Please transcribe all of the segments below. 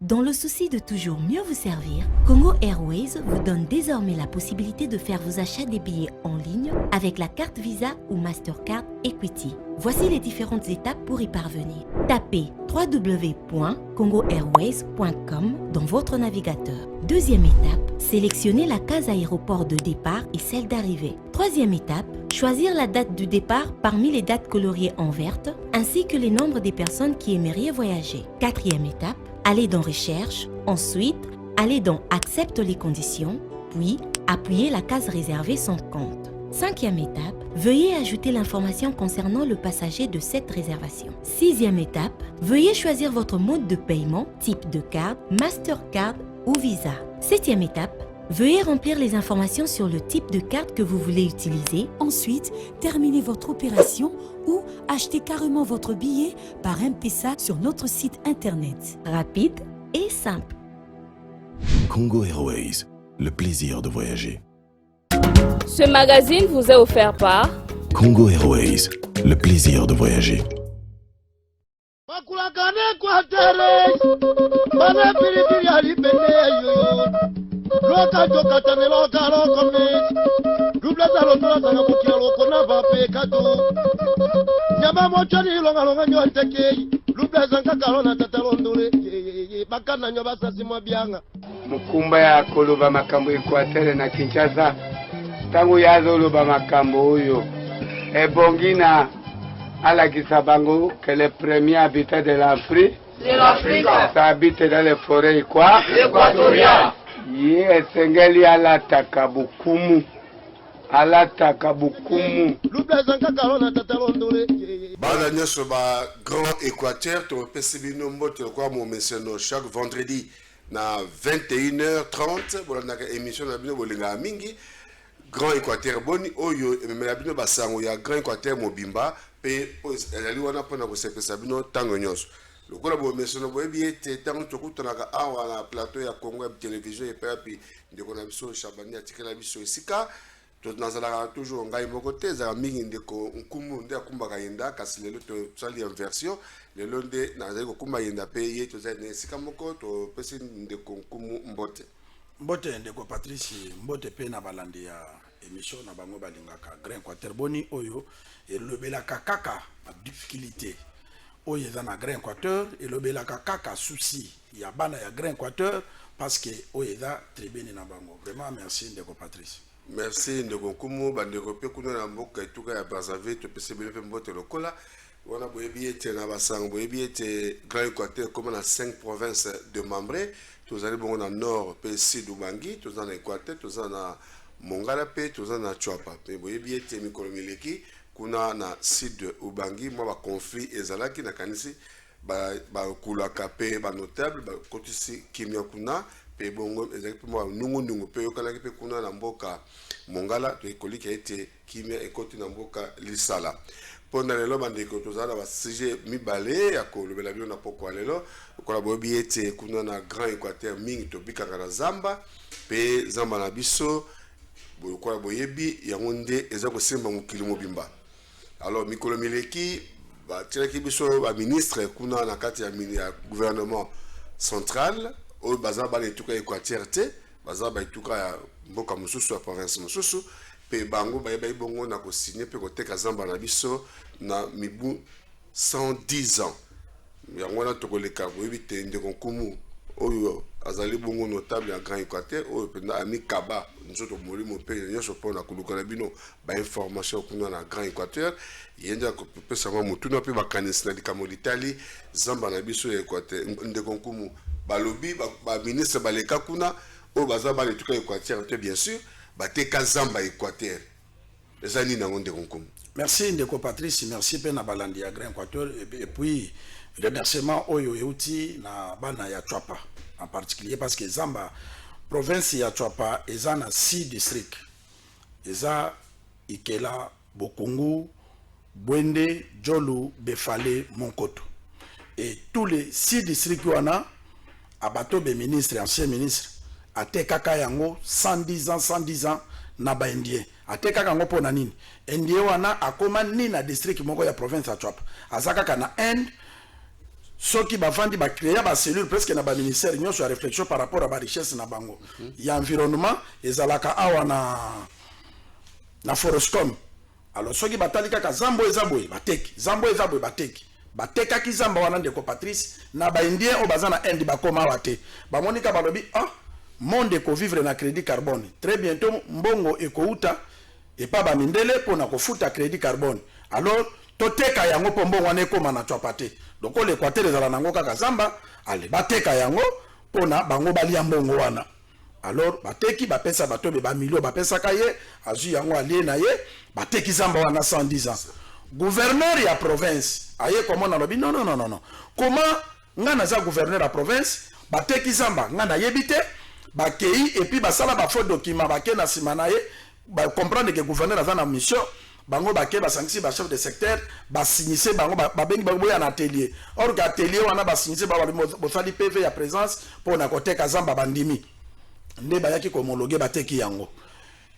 Dans le souci de toujours mieux vous servir, Congo Airways vous donne désormais la possibilité de faire vos achats des billets en ligne avec la carte Visa ou Mastercard Equity. Voici les différentes étapes pour y parvenir. Tapez www.congoairways.com dans votre navigateur. Deuxième étape, sélectionnez la case aéroport de départ et celle d'arrivée. Troisième étape, choisir la date du départ parmi les dates coloriées en verte, ainsi que les nombres des personnes qui aimeraient voyager. Quatrième étape, allez dans Recherche, ensuite, allez dans Accepte les conditions, puis appuyez la case réservée sans compte. Cinquième étape, veuillez ajouter l'information concernant le passager de cette réservation. Sixième étape, veuillez choisir votre mode de paiement, type de carte, Mastercard ou Visa. Septième étape, veuillez remplir les informations sur le type de carte que vous voulez utiliser. Ensuite, terminez votre opération ou achetez carrément votre billet par M-Pesa sur notre site internet. Rapide et simple. Congo Airways, le plaisir de voyager. Ce magazine vous est offert par Congo Airways, le plaisir de voyager. Mukumba ya koloba makambo Equateur na Kinshasa tangu yazoloba makambo oyo ebongina alakisa bango que les premiers habitants de l'Afrique habitent dans les forêts équatoriales. Esengeli alataka bukumu Bana nyoso ba Grand Équateur to pesibino mbote kwa mo mentionno chaque vendredi na 21h30 bolanda émission na bino bolinga mingi Grand Équateur boni oyo ememela bino basango ya Grand Équateur mobimba pe elali wana pona ko sepesa bino tango nyoso lokola bo mentionno bo ebiete tango tokutonaka awa na plateau ya Congo ya télévision et puis ndeko na biso Chabani atikela biso esika to nazala toujours ngai moko te za mingi ndeko nkumu nde akumbaka yenda kasi lelo to sali inversion lelo nde nazali kokumba yenda pe ye to za esika moko to pesi ndeko nkumu mbote ndeko Patrice mbote pe na balandi ya émission na bango balingaka Grand Équateur boni oyo elobelaka kaka ma difficulté oyo eza na Grand Équateur elobelaka kaka souci ya bana ya Grand Équateur parce que oyo eza tribune na bango. Vraiment merci ndeko Patrice. Merci ndeko nkumu bandeko pe kuna na mboka etuka ya Brazzaville to pesi bele pe mbote lokola wana boyebi ete na basango boyebi ete Grand Équateur comme na 5 provinces de Mambré tozali bongo na nord pe sud Ubangi tozana na Équateur tozana na Mongala pe tozana na Chwapa pe boyebi ete mikolo mileki kuna na sud Ubangi mwa ba conflit ezalaki na kanisi ba kulaka pe ba notable ba kotisi kimia kuna pe bongo ezali pe mwa nungu pe yokalaki pe kuna na mboka Mongala to ekoliki ete kimia ekoti na mboka Lisala. Pona lelo bandeko tozala ba sujet mibale ya kolobela bino na poko lelo kola boyebi ete kuna na Grand Équateur mingi to bikanga na zamba pe zamba na biso kola boyebi yango nde eza kosemba mokili mobimba. Alors mikolo mileki ba tiraki biso ba ministre kuna na kati ya gouvernement central o baza ba etuka Équateur te baza ba etuka ya mboka mosusu ya province mosusu pe bango ba bongo na ko signer pe ko teka zamba na biso na mibu 110 ans yango na tokoleka boyebi te ndeko nkumu oyo azali bongo notable ya Grand Équateur oyo penda ami Kaba nzoto molimo pe nyonso pona kuluka na bino ba information kuna na Grand Équateur yenda ko pesa mo mutuna pe bakanisi na likambo l'Italie zamba na biso ya Équateur ndeko nkumu balobi ba ministre baleka kuna oyo baza ba etuka Équateur te bien sûr bateka zamba Équateur ezali na ndeko nkumu. Merci ndeko Patrice, merci pe na balandi ya Grand Équateur et puis remerciement oyo euti na bana ya Chwapa en particulier parce que zamba province ya Chwapa eza na 6 districts eza Ikela, Bokungu, Bwende, Jolu, Befale, Monkoto et tous les 6 districts wana abato be ministre ancien ministre atekaka yango 110 ans na ba indien atekaka yango pona nini indien wana akoma nini na district moko ya province ya Chwapa azaka na end ceux qui bavandi ba créer ba cellule presque na ba ministère union sur réflexion par rapport à ba richesse na bango. Il y a environnement ezalaka awa na Forestcom. Alors ceux qui batali kaka zambo ezaboy bateki, zambo ezaboy bateki. Bateka ki zamba wana ndeko Patrice na ba indien o bazana indi bakoma wate. Ba monika balobi monde ko vivre na crédit carbone. Très bientôt mbongo ekouta et pas ba mindele pona ko futa crédit carbone. Alors toteka yango po mbongo wana ekoma na twapate. Donc l'Équateur ezala nango kaka zamba, ale bateka yango pona bango balia mbongo wana. Alors bateki bapesa bato be ba milio bapesa kaye azu yango alie na ye bateki zamba wana 110 ans. Gouverneur ya province aye comment na lobi non. Comment ngana za gouverneur ya province bateki zamba ngana yebite bakei et puis basala ba faux document bake na simana ye ba comprendre que gouverneur a na mission bango bake basangisi ba chef de secteur ba signise bango ba bengi bango ya na atelier or que atelier wana ba signise ba bo fali PV ya présence pour na koteka zamba bandimi nde ba yaki ko homologuer bateki yango.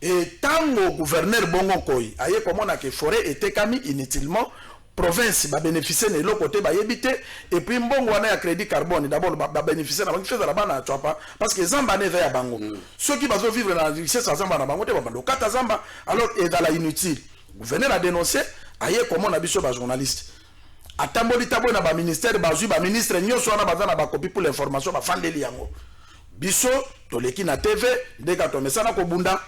Et tango gouverneur bongo koi aye komona que forêt était kami inutilement province ba bénéficier ne lo côté ba yebité et puis mbongo wana ya crédit carbone d'abord ba bénéficier na bango fait la bana chapa parce que zamba ne ya bango ceux qui bazo vivre na richesse zamba na bango te ba bando kata zamba alors et dans la inutile gouverneur a dénoncé aye komona biso ba journaliste atamboli tabo na ba ministère bazu ba ministre nyoso wana bazana ba copie pour l'information ba fandeli yango biso toleki na TV ndeka to mesana ko bunda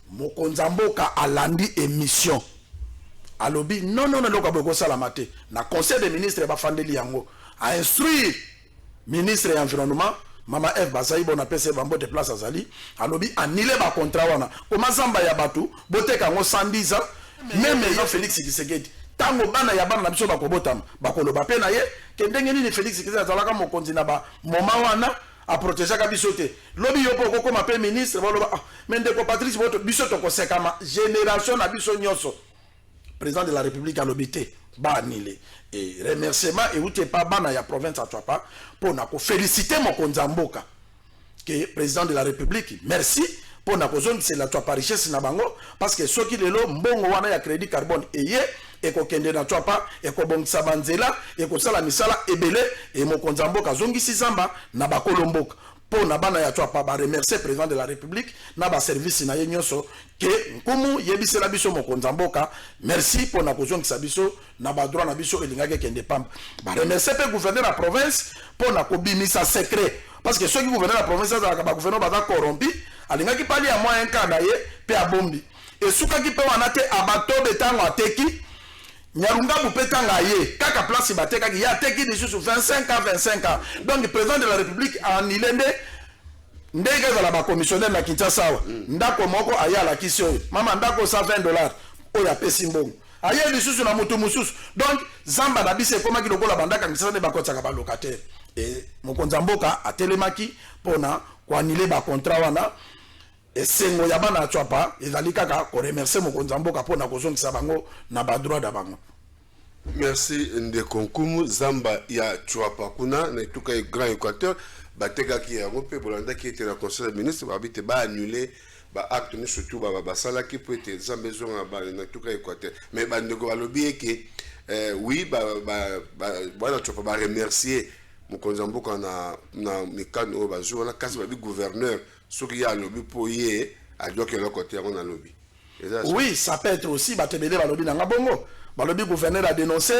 Mokonzamboka alandi émission. Alobi non lokaboko salamate. Na conseil des ministres ba fandeli yango a instruire ministre de l'environnement Mama F Bazaï bon apese bambo de place azali. Alobi annulé ba contrat wana. Koma zamba ya batu boteka ngo 110 ans même Félix Tshisekedi. Tango bana ya bana na biso ba kobotama ba koloba pe na ye ke ndenge nini Félix Tshisekedi azalaka mokonzi na ba moment wana a protéger ka bisote lobi yo poko comme appel ministre boloba mais ndeko Patrice boto bisoto ko sekama génération na biso nyoso président de la République a lobité ba anile et remerciement et outé pas bana ya province à Twapa pour na ko féliciter mokonzi mboka que président de la République merci pour na ko zone c'est la Twapa richesse na bango parce que soki lelo mbongo wana ya crédit carbone eye et ko kende na Twapa et ko bongisa banzela et ko sala misala ebele et mokonzi mboka zongisi zamba na bakolomboka pour na bana ya Twapa ba remercier président de la République na ba service na yenyoso que nkumu yebisela biso mokonzi mboka merci pour na ko zongisa biso na ba droit na biso elingake kende pamba ba remercier pe gouverneur de la province pour na ko bimisa secret parce que ceux qui gouvernent la province za ba gouverneur ba corrompu alingaki pali ya moyen kanda ye pe abombi et suka ki pe wana te abato betango ateki Nyarunga Boupetanga ye, kaka place bateka ki ya teki de sous 25 ans. Donc le président de la République a annulé ndenge za la commissionnaire na Kinshasa wa. Ndako moko aya la kisio. Mama ndako $120 oya pesi mbongo. Aya de sous na moto mususu. Donc zamba na bise koma ki lokola bandaka Kinshasa ne bakotsa ka ba locataire. Et mokonzi mboka atelemaki pona ko annuler ba contrat wana. Et sengo ya bana Twapa ezali kaka ko remercier mokonzi mboka pona ko zongisa bango na ba droit da bango. Merci ndeko Nkumu zamba ya Twapa kuna na tuka Grand Équateur bateka ki yango pe bolanda ki était na conseil des ministres babite ba annuler ba acte ni surtout ba sala ki peut être zamba zonga ba na tuka Équateur mais ba ndeko balobi ke oui ba Twapa ba remercier mokonzi mboka na mikano o bazo na kasi ba gouverneur soki ya lobby pour y a doit que le côté on a lobby. Oui, ça peut être aussi batebele ba lobby na ngabongo. Ba lobby gouverneur a dénoncé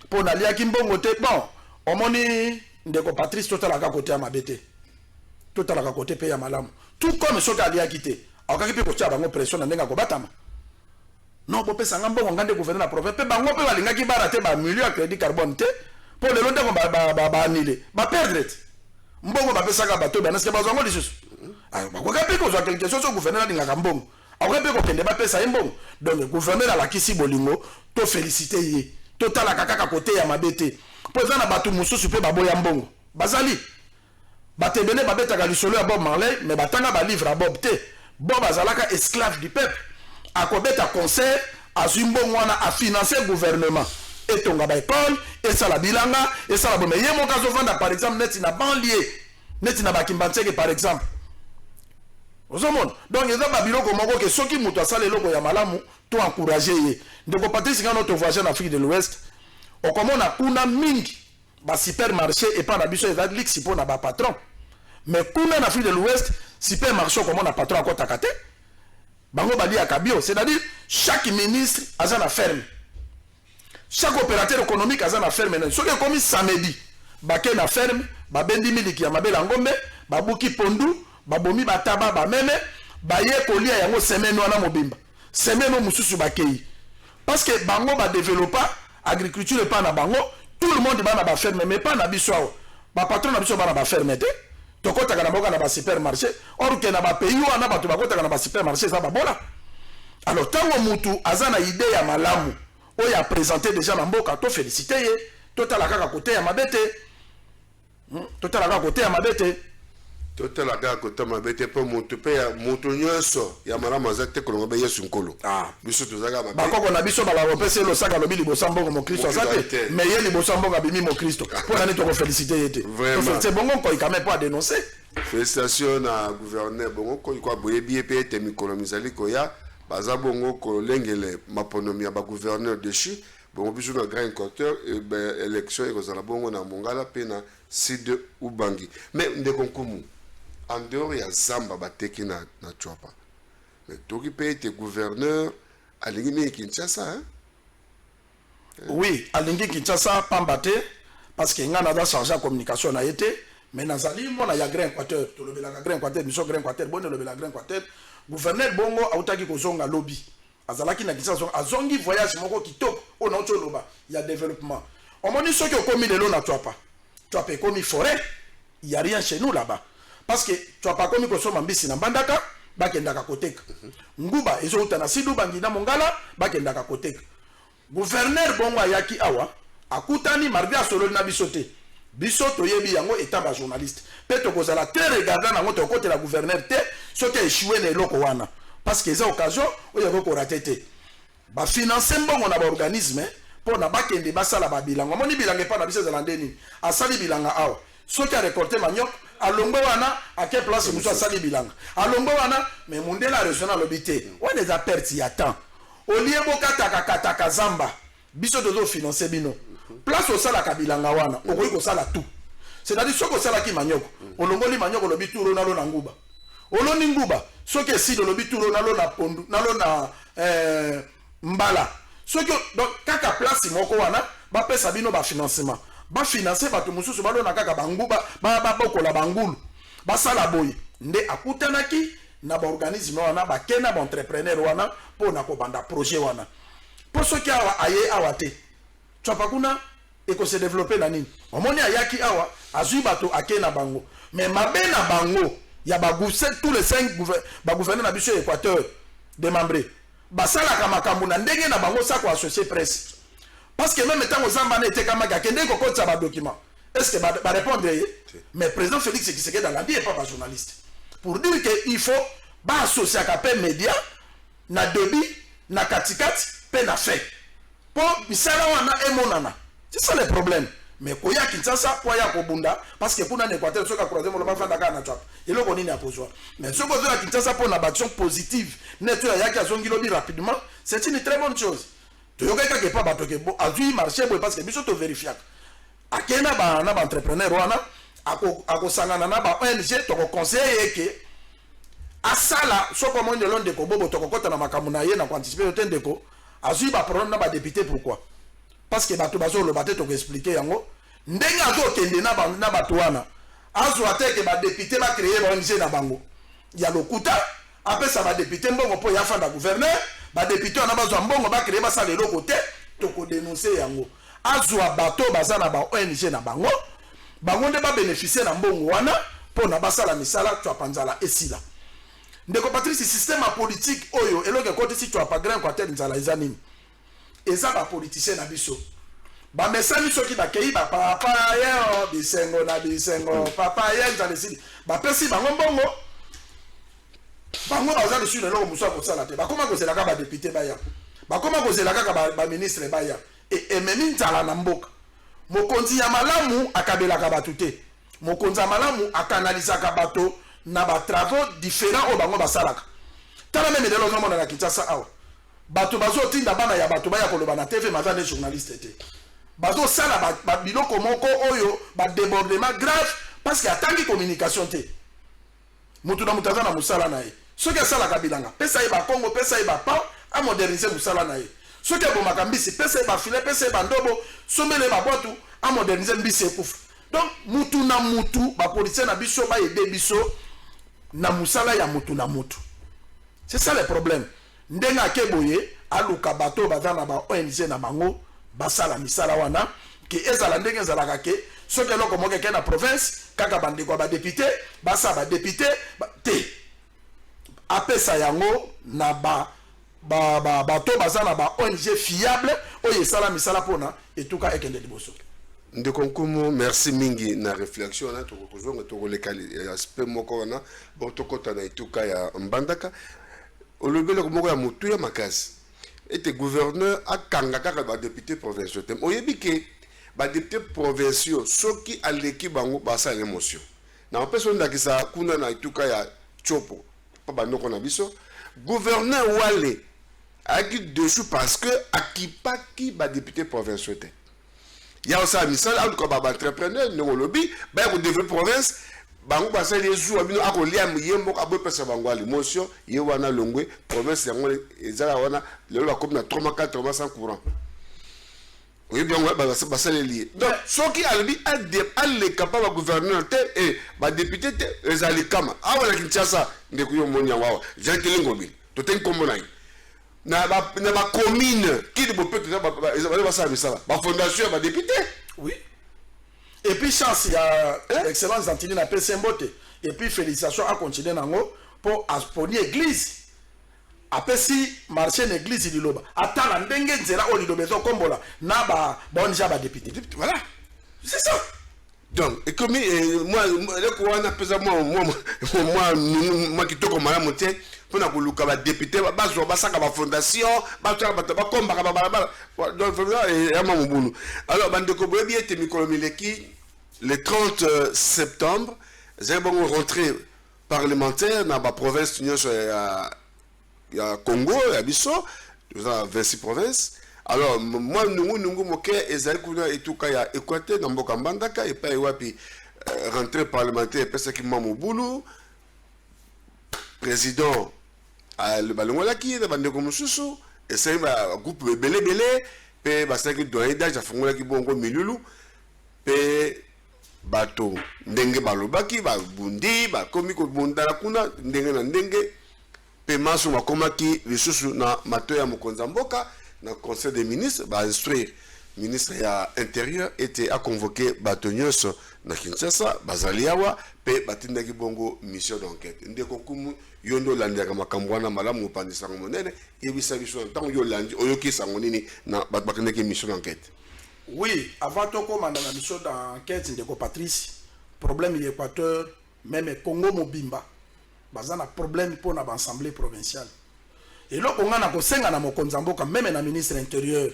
pour nalia kimbongo te bon. On moni ndeko Patrice total à côté à mabete. Total à côté pe ya malamu. Tout comme soki alia quitté. Akaki pe ko tia bango pression na ndenga ko batama. Non bo pesa ngambongo ngande gouverneur na province pe bango pe balinga ki barate ba milieu crédit carbone te pour le long ba annulé. Ba perdre. Mbongo ba pesa ka bato ba naske bazango lisusu. Quoi quelque chose au gouverneur de la Gambon. Après, donc le gouverneur à la Kisi Bolingo, to félicité yé. Total à kaka côté ya mabete. Président na batu musu super babo yambongo. Bazali. Batebele babeta ka lisolo à Bob Marley, mais batanga ba livre à Bob T. Bob azalaka esclave du peuple. A kobeta conseil à Zumbongo a financé le gouvernement. Et tonga ba école, et ça la bilanga, et ça la bombe. Yé mon caso vanda par exemple net na banlieue. Net na bakimbantseke par exemple. Donc il y a des bureaux comme moi que ceux qui montent à ça les locaux ya malamu to encourager. De Patrice quand notre voisin en Afrique de l'Ouest, on commence à kuna mingi ba supermarché et pas na biso evadlik sipo na ba patron. Mais kuna na Afrique de l'Ouest, supermarché comme on a patron à côté takate. Bango bali akabio, c'est-à-dire chaque ministre a sa ferme. Chaque opérateur économique a sa ferme. Ce qui est comme samedi, baké na ferme, ba bendi miliki ya mabela ngombe, ba buki pondu, ba bomi bataba ba meme, ba ye kolia yango semaine wana mobimba. Semaine mususu bakei. Parce que bango ba développer agriculture pas na bango, tout le monde ba na ba ferme mais pas na biso. Ba patron na biso ba na ba ferme te. Tokota kana boka na ba supermarché, or que na ba pays wana ba to bakota kana ba supermarché ça ba bola. Alors tango mutu azana idée ya malamu, o ya présenter déjà na mboka to féliciter ye, total kaka côté ya mabete. Total kaka côté ya mabete. Total kaka côté mabete po mutu pe ya mutu nyonso ya malamu azate kolonga be yesu nkolo. Ah, biso tozaga ba. Ba koko na biso ba repese lo saka lobi libosa mbongo mo Kristo azate, mais ye libosa mbongo bimi mo Kristo. Pour nani to ko féliciter yete. C'est bongo ko ikame pas dénoncer. Félicitations à gouverneur bongo ko ikwa boyebi pe ete mikolo mizali ko ya baza bongo ko lengele maponomi ya ba gouverneur de chi bongo biso na grand équateur et ben élection et kozala bongo na Mongala pe na Sud Ubangi. Mais ndeko nkumu en dehors ya Zamba bateki na Chwapa. Mais toki pe ete gouverneur alingi mi Kinshasa hein? Oui, alingi Kinshasa pambate parce que ngana da chargé communication na été. Mais nazali mona ya grand équateur to lobela grand équateur biso grand équateur bonne lobela grand équateur gouverneur bongo autaki kozonga lobby azalaki na Kinshasa azongi voyage moko kitoko ona ocho loba ya développement on moni soki okomi lelo na Chwapa komi forêt il y a rien chez nous là-bas parce que Chwapa komi kosoma mbisi na Mbandaka bakendaka koteka nguba ezo utana Sidu Bangi na Mongala bakendaka koteka gouverneur bongo ayaki awa akutani mardi asolo na bisote biso toyebi yango état ba journaliste pe to kozala te regarder nango to côté la gouverneur te soki échoué na eloko wana parce que eza occasion oyo ko rater te ba financer mbongo na ba organisme pour na bakende basala ba bilanga moni bilanga pa na biso za ndeni asali bilanga awa soki a récolter manioc alongo wana à quelle place muso asali bilanga alongo wana mais mundela régional lobité on les a perdu ya temps au lieu bokata kazamba biso dozo financer bino place au sala kabilanga wana okoyi ko sala tout c'est-à-dire soko sala ki manyoko olongoli manyoko lobi turo na lo na nguba oloni nguba soki si de lobi turo na lo na pondu na lo na mbala soki donc kaka place moko wana ba pesa bino ba financement ba financer bato mususu ba lo na kaka banguba ba bokola bangulu ba sala boy nde akutanaki na ba organisme wana ba kena ba entrepreneur wana pona ko banda projet wana pour soki awa aye awate Chwapa kuna eko se développer na nini omoni ayaki awa azui bato ake na bango mais mabe na bango ya ba tous les 5 gouverneurs na biso Équateur démembrés basala ka makambo na ndenge na bango sako associé presse parce que même temps ozamba na été kama kende ko kotsa ba document est-ce que ba répondre mais président Félix Tshisekedi dans la vie est pas journaliste pour dire que il faut ba associer à pe média na debi na katikati pe na fait pour misala wana emonana c'est ça le problème mais koya Kinshasa koya kobunda parce que pour na Équateur soka croiser mo ba fanda kana Chwapa eloko nini apozwa mais soko zo ya Kinshasa pour na action positive neto ya yaki azongi lobi rapidement c'est une très bonne chose to yoka ka pas bato ke bo azui marché bo parce que biso to vérifier akena ba na ba entrepreneur wana ako sangana na ba ONG to ko conseiller ke asala soko mo ndelo ndeko bobo to ko kota na makamuna ye na anticiper otendeko azui ba problème na ba député pourquoi parce que bato bazo lo bateto ko expliquer yango ndenge azo kende na bato wana azo ateke ba député ba créer ba ONG na bango ya lokuta apesa ba député mbongo po ya fanda gouverneur ba député na bazo mbongo ba créer ba sala eloko te to ko dénoncer yango azo bato bazana ba ONG na bango bango nde ba bénéficier na mbongo wana po na basala misala Chwapa nzala esila ndeko Patrice système politique oyo eloke kote si Chwapa grand quartier nzala ezanini eza ba politicien na biso ba mesani soki ba kei ba papa ye bisengo na bisengo papa ye nzala esili ba pesi bango mbongo bango baza dessus lelo muso ko sala te ba koma ko zelaka ba député baya ba koma ko zelaka ba ministre baya et memi nzala na mboka mokonzi ya malamu akabelaka bato te mokonzi ya malamu akanalisaka bato na ba travaux différents o bango basalaka tala même de l'autre monde na Kinshasa awa bato bazo tinda bana ya bato baya koloba na TV maza des journalistes te bazo sala ba biloko moko oyo ba débordement grave parce que atangi communication te mutu na mutaza na musala na ye soki asala kabilanga pesa ye ba Congo pesa ye ba pa a moderniser musala na ye soki abomaka mbisi pesa ye ba filet pesa ye ba ndobo somele ba botu a moderniser mbisi ekufa donc mutu na mutu ba policier na biso ba aider biso na musala ya mutu na mutu. C'est ça le problème. Ndenga keboye aluka bato bazana ba ONG na bango basala misala wana ki ezala ndenge ezala ke soki eloko moke ke na province kaka bandeko ba député basa ba député te apesa yango na bato bazana ba ONG fiable oyo esala misala pona etuka ekende liboso. Ndeko Nkumu, merci mingi na réflexion na to kozonga to kolekali aspect moko wana bo to kota na etuka ya mbandaka olobele ko moko ya mutu ya makasi ete gouverneur akanga kaka ba député provinciaux tem oyebi ke ba député provinciaux soki aleki bango basa émotion na peso ndakisa kuna na etuka ya chopo pa bandoko na biso gouverneur wale aki dessus parce que akipaki ba député provinciaux tem. Il y a aussi un message, il y a un entrepreneur, il y a un lobby, il y a une province, il y a des jours, il y a des liens, il y a des émotions, il y a des longues province, il y a des 300 courants. Oui, bien, c'est lié. Donc, ce qui est capable de gouverner et de député, les alikama. Ah, voilà, Kinshasa, il y a des na ba commune qui de peut ba fondation ba député oui et puis chance il y a excellence Antini na pese mbote et puis félicitations à continuer nango pour aponi église apesi marché l'église liloba atala ndenge nzela o liloba zo kombola na ba onja ba député voilà c'est ça. Donc et comme moi le quoi na pesa moi qui to comme malamu te pour na koluka ba député ba zo ba saka ba fondation ba tsaka ba komba ba donc ya mamubulu. Alors bande ko boyebi ete mikolo mileki le 30 septembre j'ai bon rentrée parlementaire na ba province ya Congo ya biso dans 26 provinces. Alors moi nungu moke ezali kuna etuka ya Équateur na mboka mbandaka et pa wapi rentrée parlementaire pesa ki mamubulu président le balongola ki na bandeko mususu et c'est un groupe belé pe basaki doyen d'âge afongola ki bongo milulu pe bato ndenge balobaki ba bundi ba komi ko bundala kuna ndenge na ndenge pe maso makomaki lisusu na mato ya mokonza mboka na conseil des ministres va instruire ministre ya intérieur était à convoquer batonyos na Kinshasa bazaliawa pe batindaki bongo mission d'enquête ndeko kumu yondo landiaka makambo wana malamu pandisa monene ebisa biso tant yo landi oyoki sango nini na bakendeki mission d'enquête. Oui, avant de commander la mission d'enquête ndeko Patrice problème l'Équateur même Congo mobimba bazana problème pour na assemblée provinciale. Et là, on a kosenga na mokonza mboka même na ministre intérieur.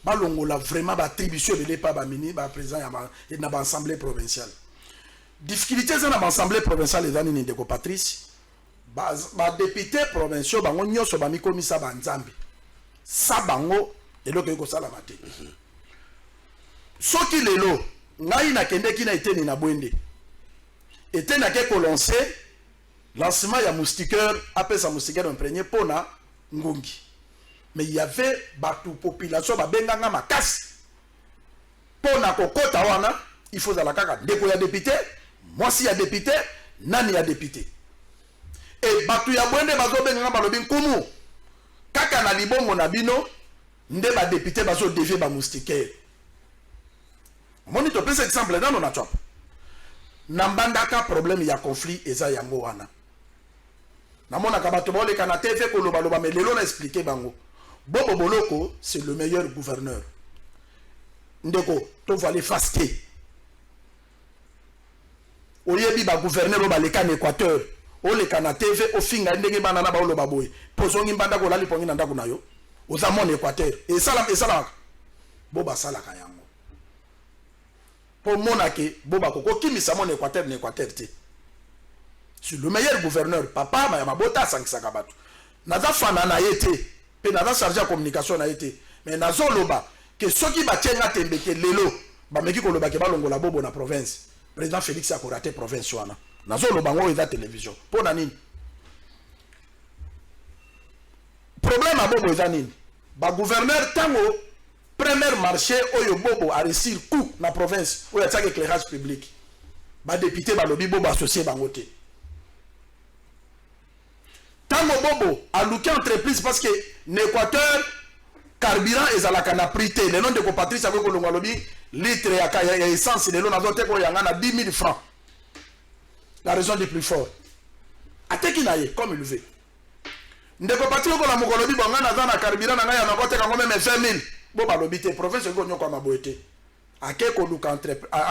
Balongola vraiment ba attribution de pas ba mini ba président ya na assemblée provinciale. Difficulté za na assemblée provinciale ezani ni ndeko Patrice. Ba député provinciaux bango nyoso ba mikomisa ba nzambe. Sa bango eloko eko sala mate. Soki lelo ngai na kende ki na eteni na bwende. Eteni na ke ko lancer lancement ya moustiquaire après sa moustiquaire imprégné pona ngungi mais il y avait batu population ba benganga makasi pona kokota wana il faut la kaka ndeko ya député moi si ya député nani ya député et batu ya bwende bazo benganga balobi nkumu kaka na libongo na bino nde ba député bazo dévier ba moustiquaire moni to pesa exemple dans na chop na mbandaka problème ya conflit eza yango wana namona kabato bole kana TV ko loba mais lelo na expliquer bango Bobo Boloko c'est le meilleur gouverneur ndeko to va les faster oyebi ba gouverneur o ba le kan Équateur o le kana TV o finga ndenge bana na ba loba boy pozongi mbanda ko lali pongi na ndako nayo oza mon Équateur et sala boba sala kayango pour monake boba koko kimisa mon Équateur na Équateur te. C'est le meilleur gouverneur. Papa, ma bota sankisaka batu. Naza fana na été. Pe naza chargé de communication na été. Mais nazo loba. que ceux qui battent à tembeke lelo bameki koloba ke balongola bobo na province président Félix a raté province wana nazo lo bango eza télévision pour na nini problème a bobo eza nini ba gouverneur tango premier marché oyo bobo a réussir coup na province oyo attaque éclairage public ba député ba lobby bobo associé bango te tango bobo a luké entreprise parce que l'Équateur carburant ezalaka na prix te le nom de compatrice avec kolongwa lobby litre ya essence de l'eau na zote ko yanga na 10 000 francs la raison du plus fort ateki na ye comme il veut ndeko patrio ko la mokolobi bonga na za na carburant na ngai ya nakote kango même 20 000 bo ba lobby te province ngo nyoko maboete ake ko luka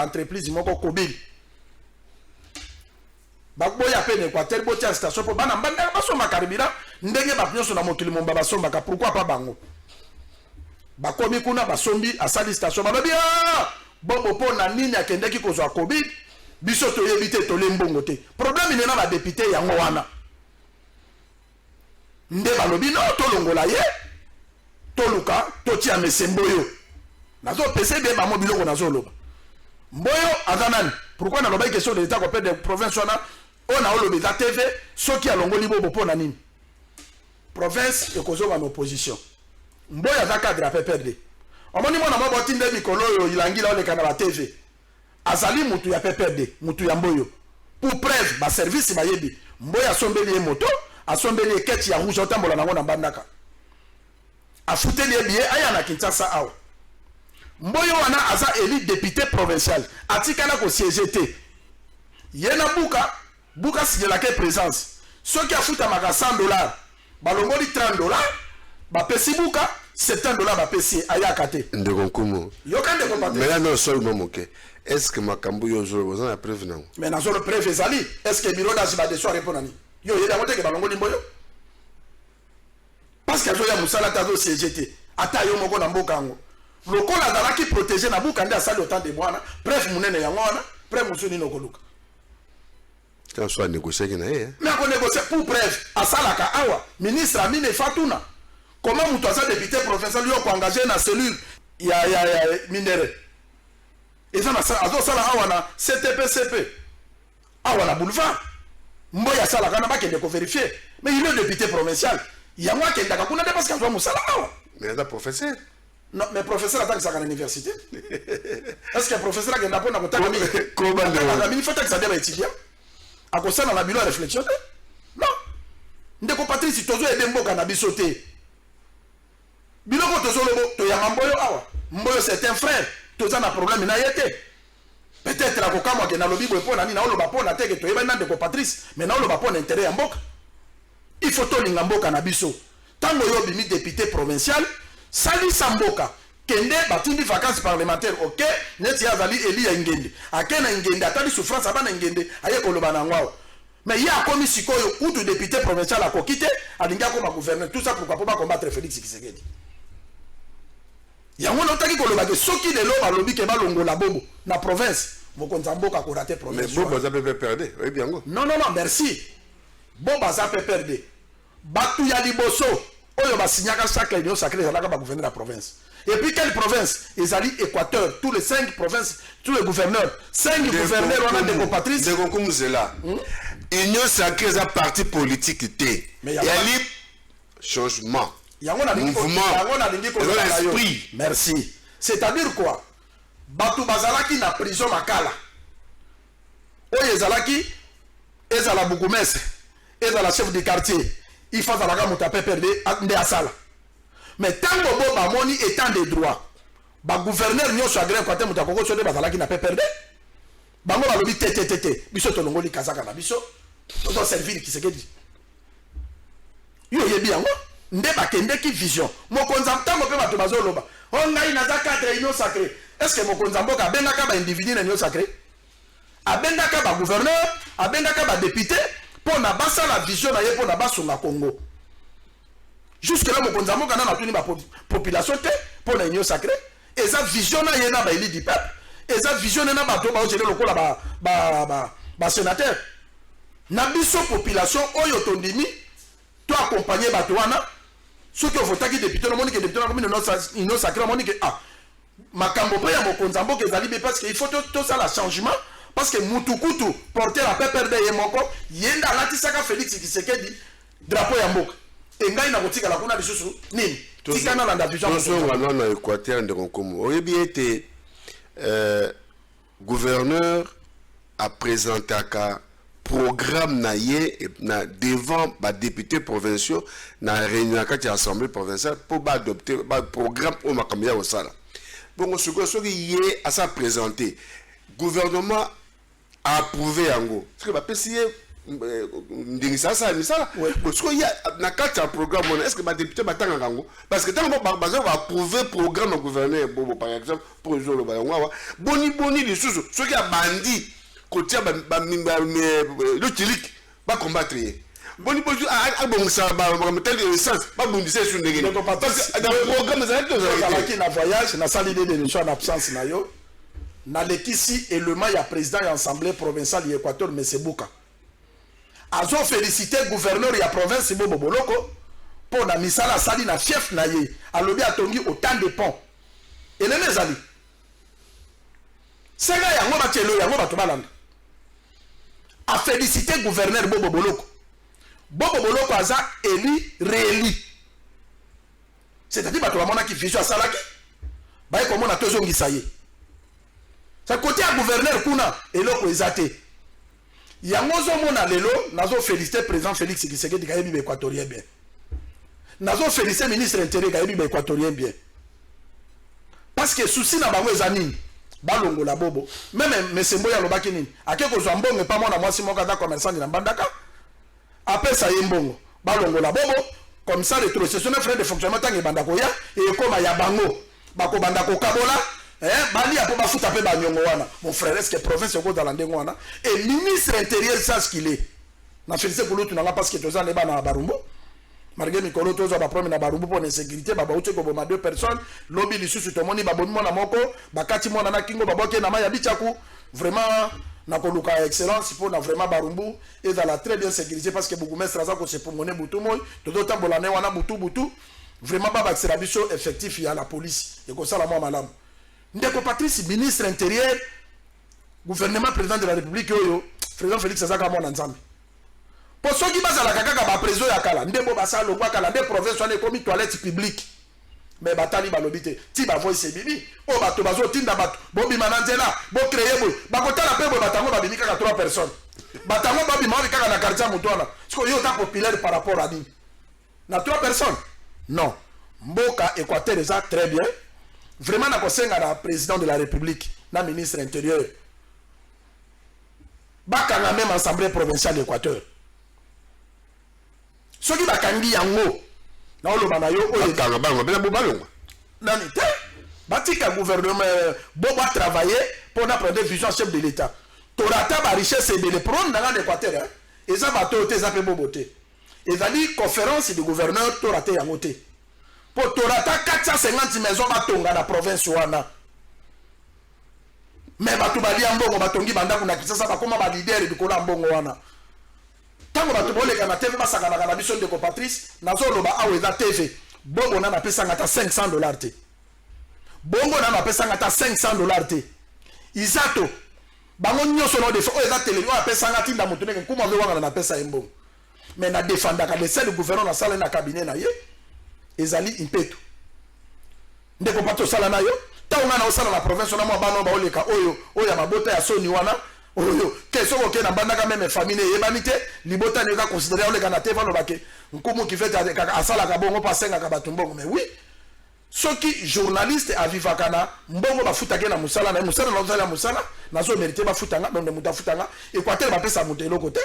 entreprise moko kobil baboya pe ne Équateur botia station po bana mbanda basomba carburant ndenge ba nyonso na mokili momba basomba ka pourquoi pas bango bakomi kuna basombi asali station balobi bobo po na nini akendeki kozwa covid biso toyebi te tolembongo te problème ine na ba député yango wana nde balobi no tolongola ye toluka totia mesemboyo nazo pese be ba mobilo ko nazo loba mboyo azanani pourquoi na loba question de l'état ko perdre province wana on a olobi za TV soki alongoli bobo po na nini province ekozonga na opposition mboya za cadre a PPRD omoni mona mo botinde mikolo yo ilangila oleka na ba TV azali mutu ya PPRD mutu ya mboyo pour preuve ba service bayebi mboya sombeli moto asombeli keti ya rouge otambola nango na bandaka afuteli biye aya na Kinshasa awa mboyo wana aza élu député provincial atikala ko siéger te yena buka signalake présence ceux qui afuta maka $100 balongoli $30 bapesi buka $70 bapesi ayaka te ndekonkumu yokande ko mais là non seulement moke est-ce que makambu yo zo boza na preuve nango mais na zo le preuve ezali est-ce que bureau d'asile de soir répondre ni yo yeda mote ke balongoli mboyo parce que azo ya musala tazo CGT ata yo moko na mboka ngo lokola dalaki protéger na buka nda sali autant de bwana preuve munene yango wana preuve musuni no koluka quand soit négocier que na ye mais on négocie pour preuve asalaka awa ministre Amine Fatuna comment mutu asa député provincial yo ko engagé na cellule ya minere eza na azo sala awa na CTPCP awa na boulevard mboya sala kana ba kende ko vérifier mais il est député provincial yango akenda ka kuna de parce que azo musala awa mais là professeur non mais professeur attend que ça à l'université est-ce que professeur a pas na kotaka mi comment il faut que ça deba étudiant à cause na bilo réflexion non ndeko Patrice tozo ede mboka na biso te biloko tozo lobo to ya mboyo awa mboyo c'est un frère toza na problème na yete peut-être la kokama ke na lobi bo pona ni na oloba pona te ke to yeba na ndeko Patrice mais na oloba pona intérêt ya mboka il faut to linga mboka na biso tango yo bimi député provincial sali samboka kende batindi vacances parlementaires ok neti azali eli ya ngende akena ngende atali souffrance abana ngende aye koloba na ngwao mais ya komi sikoyo utu député provincial a kokite alinga ko ma gouverneur tout ça pourquoi pas combattre Félix Tshisekedi yango notaki koloba ke soki de lo balobi ke balongola bobo na province mokonza mboka ko rater province mais bobo za pepe perdre oui bien go non merci bobo za pepe perdre batu ya liboso oyo basignaka chaque réunion sacrée ezalaka ba gouverneur de la province. Et puis quelle province? Ezali Équateur, tous les 5 provinces, tous les gouverneurs, 5 gouverneurs on a des compatriotes. De Konkum Zela. Union sacrée est un parti politique té. Il y a un changement. Mouvement. L'esprit. Merci. C'est-à-dire quoi? Batu bazalaki na prison makala. Oyo ezalaki ezala bourgmestre, ezala chef de quartier. Il faut que vous tapez perdre de asala. Mais tant que vous avez étant des droits, le gouverneur n'y a pas de droit, vous avez dit que vous avez perdu. Vous avez dit que vous avez dit que vous avez dit que vous avez dit que vous avez dit que vous vision. Mon consentement peut pas te baser au loba. On a une cadre réunion sacrée. Est-ce que mon consentement a bien un individu dans réunion sacrée? A bien un gouverneur, a bien un député. Pour na basa la vision na ye pour na baso na Congo. Jusque là mon konzamo kana na tuni ba population te pour na union sacrée et sa vision na ye na ba élu du peuple et sa vision na ba to ba o jele lokola ba sénateur. Na biso population oyo tondimi to accompagner ba to wana ceux qui votaki député no moni que député na commune union sacrée moni que makambo pe ya mokonzi mboka ezali be parce que il faut tout ça la changement parce que mutukutu porter la pepper de yemoko yenda alatisaka Félix Tshisekedi drapeau ya mboka engai na kotika la kuna lisusu nini tikana na ndavision on na Équateur de Konkomo oyebi ete gouverneur a présenté un programme na devant les députés provinciaux na réunion de l'Assemblée provinciale pour adopter un programme au Makamia au Sala. Bon, ce que y est à ça présenté, gouvernement a approuvé en gros. Ce que va essayer ça parce qu'il y a un programme, est-ce que les députés m'attendent en gros? Parce que tant qu'on va approuver le programme au gouverneur, par exemple, pour le boni les sous, ceux qui a bandit. Côté le tilic va combattre. Bon, bon, ça va mettre le sens. Pas bon, c'est sur les dans le programme, ça va voyage, na salle de l'émission en absence na yo. Na lekisi et le maire président de l'Assemblée provinciale de l'Équateur, M. Bouka. Azo félicité gouverneur de la province Bobo Boloko pour la mise à la salle na fief na ye. A lobby a tongi autant de ponts. Et les mes amis. C'est là yango batelo yango batubalanda. A félicité gouverneur Bobo Boloko. Bobo Boloko aza élu, réélu. C'est-à-dire que tout le monde qui vision à Salaki. Bah, comment on a toujours dit ça y est. C'est côté à gouverneur Kuna et l'autre exaté. Yangozo mona lelo, nazo félicité président Félix Tshisekedi Gayebi équatorien bien. Nazo félicité ministre intérieur Gayebi équatorien bien. Parce que souci na bango ezanini. Balongo la bobo même mesembo ya lobaki nini akeko zo mbongo pa mona mwasi moka da commerçant na mbandaka après ça yembongo balongo la bobo comme ça les rétrocession frais de fonctionnement tangi bandako ya et comme ya bango bako bandako kabola bali apo bafuta pe banyongo wana mon frère est-ce que province yoko dans ndengo wana et ministre intérieur ça ce qu'il est na félicité pour l'autre parce que toza neba na barumbo malgré mikolo tozo ba problème na barumbu pour l'insécurité ba uche ko boma 2 personnes lobby lisusu to moni ba boni mona moko bakati mona na kingo ba boke na maya bichaku vraiment na koluka excellence pour na vraiment barumbu et dans la très bien sécurité parce que beaucoup mestre za ko se pomone butu moy to do tambola ne wana butu vraiment ba ba biso effectif ya la police et ko sala mo malamu ndeko Patrice ministre intérieur gouvernement président de la République oyo président Félix Azaka mona nzambe. Pour ceux qui basent à la caca, bah préso ya kala, ndebo basa lo kwa kala, ndé province on est comme toilette publique. Mais batali balobité, ti ba voice bibi, o bato bazo tinda bato, bobi mananzela, bo créer bo, ba kota la pe bo batango ba bimika ka 3 personnes. Batango ba bimika ka na quartier mutwana. Parce que yo ta populaire par rapport à ni. Na 3 personnes. Non. Mboka Équateur ça très bien. Vraiment na kosenga na président de la République, na ministre intérieur. Baka na même assemblée provinciale d'Équateur. Ceux qui bakangi yango na oloba na yo oyo kanga bango bela bobalongo nani te batika gouvernement boba travailler pour prendre vision chef de l'état torata ba richesse de le prendre dans l'Équateur hein et ça va te ça peut boboter et zali conférence de gouverneur torata yango te pour torata 450 maisons batonga na province wana mais batu bali mbongo batongi banda kuna kisasa bakoma ba leader de kola mbongo wana. Tango batu boleka na TV basakana na biso ndeko Patrice nazo loba aweza TV bongo na pesa ngata $500 te bongo na pesa ngata $500 te izato bango nyoso no defo eza télé o pesa ngata nda mutu neke kuma ve wanga na pesa embongo mais na défendre ka le seul gouverneur na sala na cabinet na ye ezali impeto ndeko pato sala na yo taunga na osala na province na mo bano ba oleka oyo ya mabota ya soni wana oyo keso ko na bandaka même famille yebanité libota ne ka considérer oleka na teva no bake nkumu ki fait asala ka bongo pasenga ka batumbongo mais oui ceux qui journaliste avivaka na mbongo bafuta ke na musala na musala na ozala musala na zo mériter bafutanga donc muta futanga Équateur ba pesa mutelo côté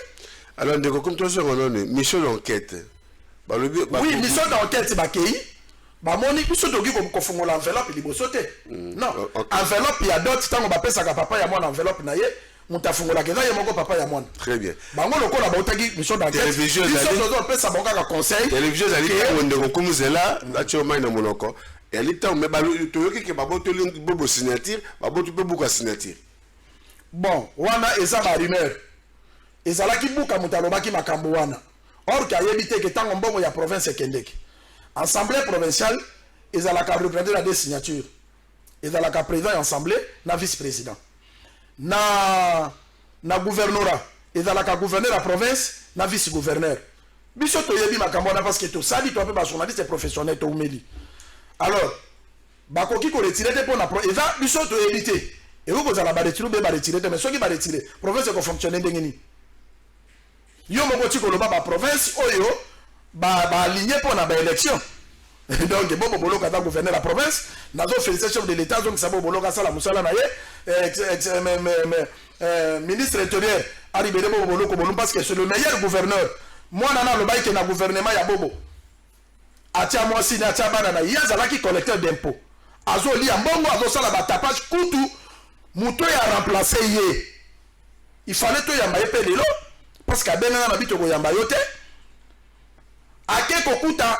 alors ndeko comme toi on mission d'enquête oui mission d'enquête bakei ba moni biso doki ko fungola enveloppe liboso te non enveloppe ya dot tango ba pesa ka papa ya mwana enveloppe na ye mutafungola keza ye moko papa ya mwana très bien bango lokola ba utaki mission d'enquête télévision zo pesa bonga ka conseil télévision zali ko ndeko kumuzela acho mai na monoko eli temps mais ba toyoki ke babo to bobo signature babo to buka signature bon wana eza ba rumeur ezala ki buka mutaloba ki makambo wana or ka yebite ke tango mbongo ya province kendeki assemblée provinciale ezala ka représenter la des signatures ezalaka président ya assemblée na vice-président. Na gouvernorat ezalaka gouverneur à province na vice-gouverneur. Biso toyebi makambo na parce que to sali to pe ba journaliste professionnel to umeli. Alors bakoki ko retirer te pona pro eza biso toyebi te. Et vous allez ba retirer be ba retirer te mais ceux qui ba retirer province ko fonctionner ndengeni. Yo moko ti ko loba ba province oyo ba aligné pona ba élection. Donc bobo boloka da gouverneur la province nazo féliciter chef de l'état donc sabo boloka sala musala na ye ministre intérieur arrivé bobo boloko bolum parce que c'est le meilleur gouverneur. Moi nana le baï que na gouvernement ya bobo atia moi si na tia bana na yazala ki collecteur d'impôts azo li ambongo azo sala ba tapage kutu muto ya remplacer ye. Il fallait to yamba pe lelo parce que benana na bito ko yamba yote ake kokuta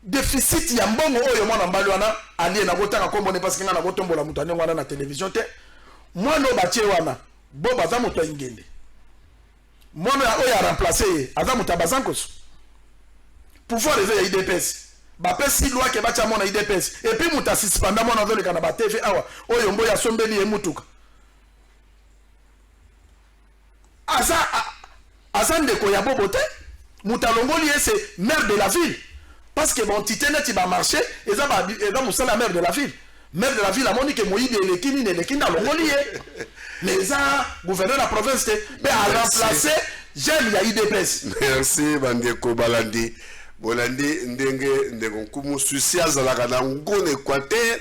déficit ya mbongo oyo mwana mbali wana ali na kotaka kombone parce que ngana kotombola mutu ane wana na télévision te mwana batie wana bo baza mutu ingende mwana oyo a remplacer aza mutu bazankoso pouvoir les IDPS ba pesi loi ke bacha mwana IDPS et puis mutu suspenda mwana zole kana ba TV awa oyo mbo ya sombeli e mutuka asa ndeko ya bobote mutu alongoli c'est maire de la ville. Parce que mon titre net il va marcher et ça va la maire de la ville. Maire de la ville a moni que Moïse et les Kini dans le Molier. Mais ça, gouverneur de la province, mais à remplacer, j'aime la IDPS. Merci, Bandeko Balandi. Bolandi, ndenge kumu susi azalaka na ngone Équateur.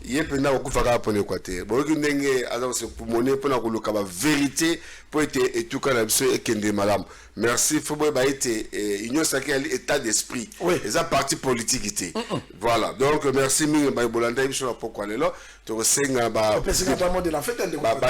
Il pena okufaka pour l'Équateur. Bon ndenge aza se pumone pona koluka ba vérité pour être etuka na biso ekende malam. Merci Fobo ba été union sacrée état d'esprit. Et ça parti politique était. Voilà. Donc merci mingi ba Bolanda biso pourquoi lelo to senga ba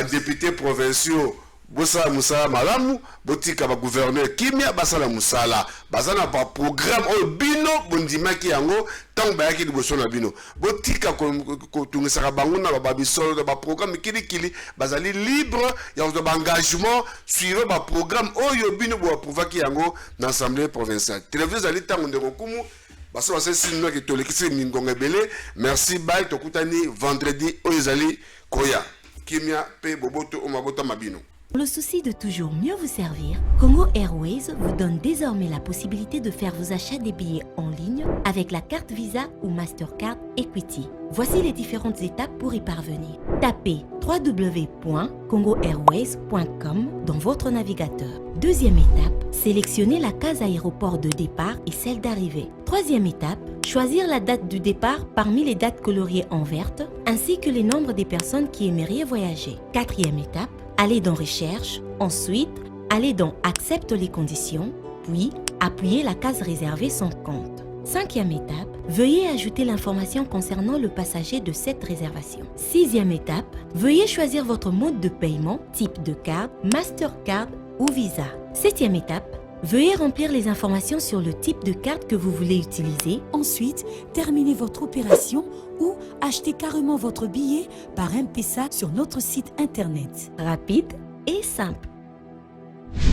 député provinciaux Bosa Moussa Malamu, Botika ba gouverneur Kimia Basala Moussala, Basana ba programme au bino bondimaki yango tant bayaki liboso na bino. Botika ko tungisaka bango na ba bisolo ba programme kili bazali libre ya ba engagement suivre ba programme oyo bino bo approvaki yango na assemblée provinciale. Télévision ali tango ndeko kumu baso basa sino ke tolekisi mingonga belé. Merci bye tokutani vendredi oyezali koya. Kimia pe boboto o mabota mabino. Pour le souci de toujours mieux vous servir, Congo Airways vous donne désormais la possibilité de faire vos achats des billets en ligne avec la carte Visa ou Mastercard Equity. Voici les différentes étapes pour y parvenir. Tapez www.congoairways.com dans votre navigateur. Deuxième étape, sélectionnez la case aéroport de départ et celle d'arrivée. Troisième étape, choisir la date du départ parmi les dates coloriées en verte ainsi que les nombres des personnes qui aimeraient voyager. Quatrième étape, allez dans Recherche, ensuite, allez dans Accepte les conditions, puis appuyez la case réservée sans compte. Cinquième étape, veuillez ajouter l'information concernant le passager de cette réservation. Sixième étape, veuillez choisir votre mode de paiement, type de carte, Mastercard ou Visa. Septième étape, veuillez remplir les informations sur le type de carte que vous voulez utiliser. Ensuite, terminez votre opération ou achetez carrément votre billet par M-Pesa sur notre site internet. Rapide et simple.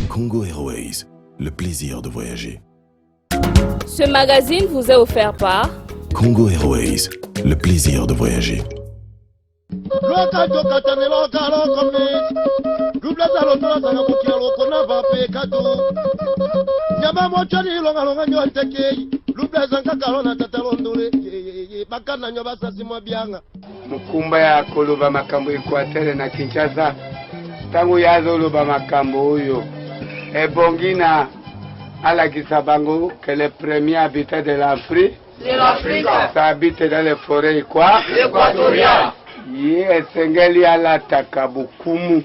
Congo Airways, le plaisir de voyager. Ce magazine vous est offert par Congo Airways, le plaisir de voyager. Mukumba ya koloba makambo Equateur na Kinshasa tangu yazoloba makambo oyo ebongina alakisa bango que le premier habitat de l'Afrique ça habite dans les forêts équatoriales. Esengeli alataka bukumu